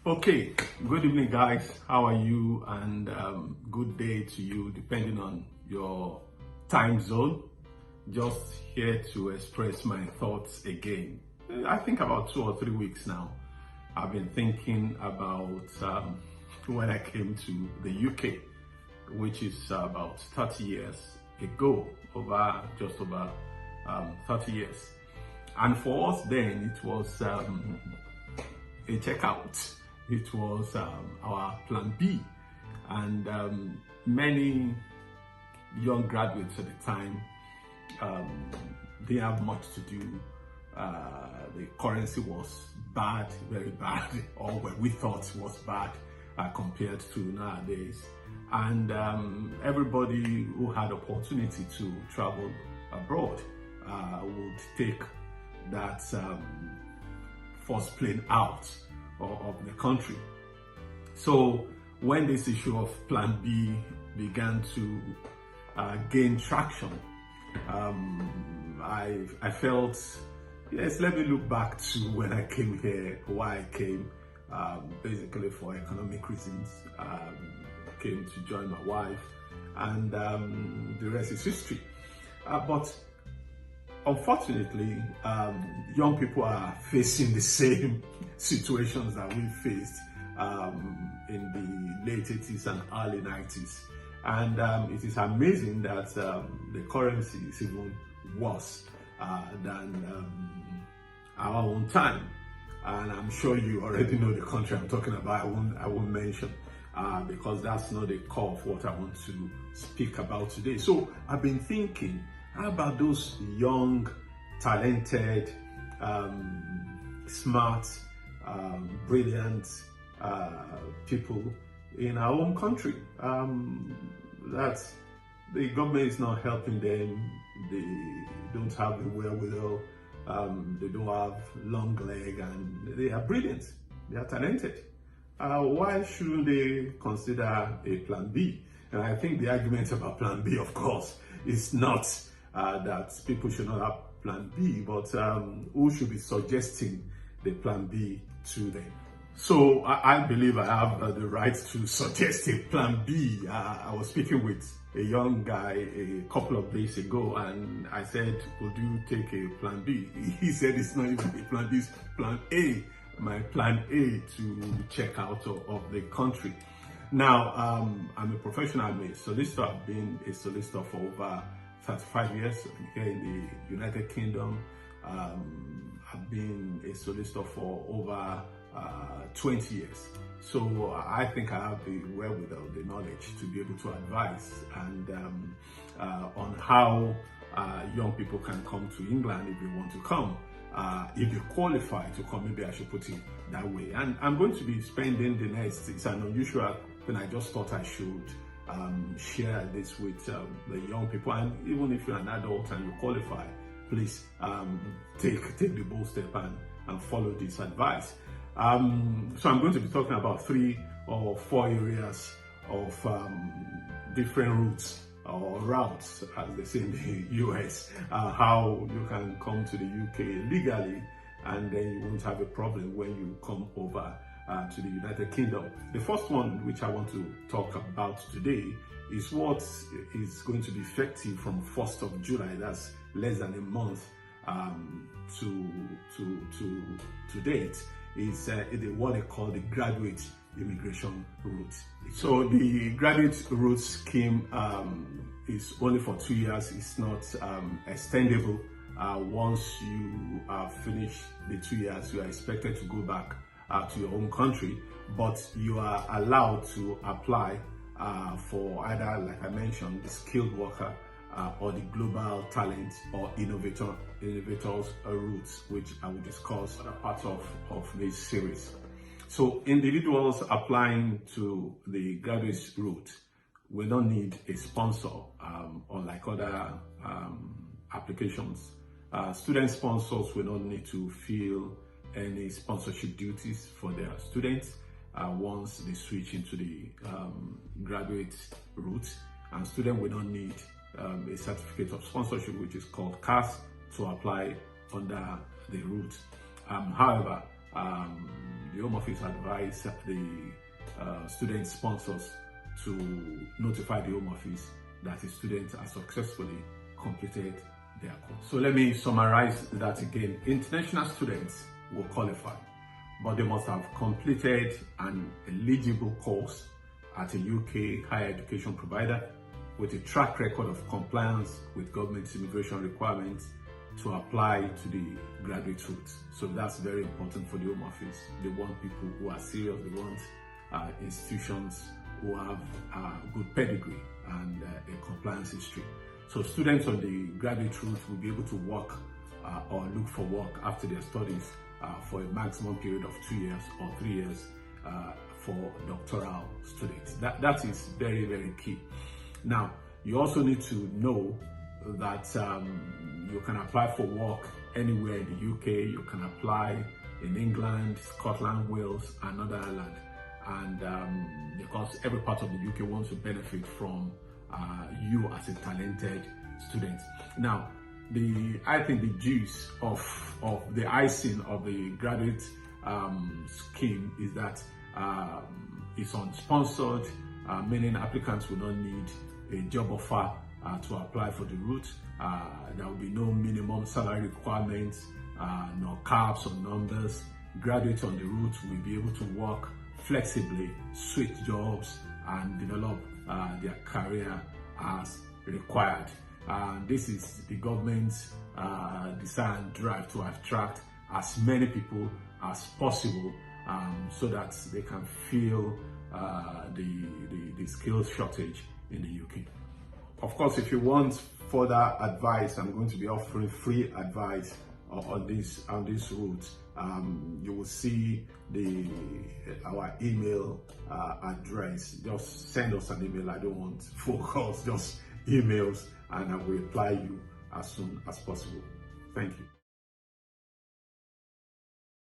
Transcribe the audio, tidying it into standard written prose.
Okay, good evening, guys. How are you? And good day to you, depending on your time zone. Just here to express my thoughts again. I think about 2 or 3 weeks now. I've been thinking about when I came to the UK, which is about 30 years ago, just over 30 years. And for us then, it was a checkout. It was our plan B, and many young graduates at the time didn't have much to do. The currency was bad, very bad, or what we thought was bad compared to nowadays. And everybody who had opportunity to travel abroad would take that first plane out of the country. So when this issue of Plan B began to gain traction, I felt, yes, let me look back to when I came here, why I came, basically for economic reasons. Came to join my wife, and the rest is history. But unfortunately, young people are facing the same situations that we faced in the late 80s and early 90s. And it is amazing that the currency is even worse than our own time. And I'm sure you already know the country I'm talking about. I won't mention because that's not the core of what I want to speak about today. So I've been thinking, how about those young, talented, smart, brilliant people in our own country? That the government is not helping them. They don't have the wherewithal. They don't have long leg, and they are brilliant. They are talented. Why shouldn't they consider a plan B? And I think the argument about plan B, of course, is not that people should not have plan B, but who should be suggesting the plan B to them. So I believe I have the right to suggest a plan B. I was speaking with a young guy a couple of days ago, and I said, would you take a plan B? He said it's not even a plan B, it's plan A. My plan A to check out of the country. Now, I'm a professional, I'm a solicitor. I've been a solicitor for over 35 years here in the United Kingdom. I've been a solicitor for over 20 years. So I think I have the wherewithal, the knowledge to be able to advise and on how young people can come to England if they want to come. If you qualify to come, maybe I should put it that way. And I'm going to be spending the next, it's an unusual thing, I just thought I should share this with the young people. And even if you're an adult and you qualify, please take the bold step and follow this advice. So I'm going to be talking about 3 or 4 areas of different routes or routes, as they say in the US, how you can come to the UK legally, and then you won't have a problem when you come over to the United Kingdom. The first one, which I want to talk about today, is what is going to be effective from 1st of July. That's less than a month to date. Is what they call the graduate immigration route. So the graduate route scheme is only for 2 years. It's not extendable. Once you finish the 2 years, you are expected to go back to your home country, but you are allowed to apply for either, like I mentioned, the skilled worker or the global talent or innovators routes, which I will discuss as part of this series. So individuals applying to the graduate route will not need a sponsor, unlike other applications. Student sponsors will not need to fill any sponsorship duties for their students once they switch into the graduate route, and students will not need a certificate of sponsorship, which is called CAS, to apply under the route. However, the Home Office advise the student sponsors to notify the Home Office that the students have successfully completed their course. So let me summarize that again. International students will qualify, but they must have completed an eligible course at a UK higher education provider with a track record of compliance with government's immigration requirements to apply to the graduate route. So that's very important for the Home Office. They want people who are serious. They want institutions who have good pedigree and a compliance history. So students on the graduate route will be able to work or look for work after their studies for a maximum period of 2 years or 3 years for doctoral students. That is very, very key. Now, you also need to know that you can apply for work anywhere in the UK. You can apply in England, Scotland, Wales, and Northern Ireland. And because every part of the UK wants to benefit from you as a talented student. Now, I think the juice of the icing of the graduate scheme is that it's unsponsored, meaning applicants will not need a job offer to apply for the route. There will be no minimum salary requirements, no caps or numbers. Graduates on the route will be able to work flexibly, switch jobs, and develop their career as required. This is the government's desire and drive to attract as many people as possible so that they can fill the skills shortage in the UK. Of course, if you want further advice, I'm going to be offering free advice on this route. You will see our email address. Just send us an email. I don't want phone calls, just emails, and I will reply you as soon as possible. Thank you.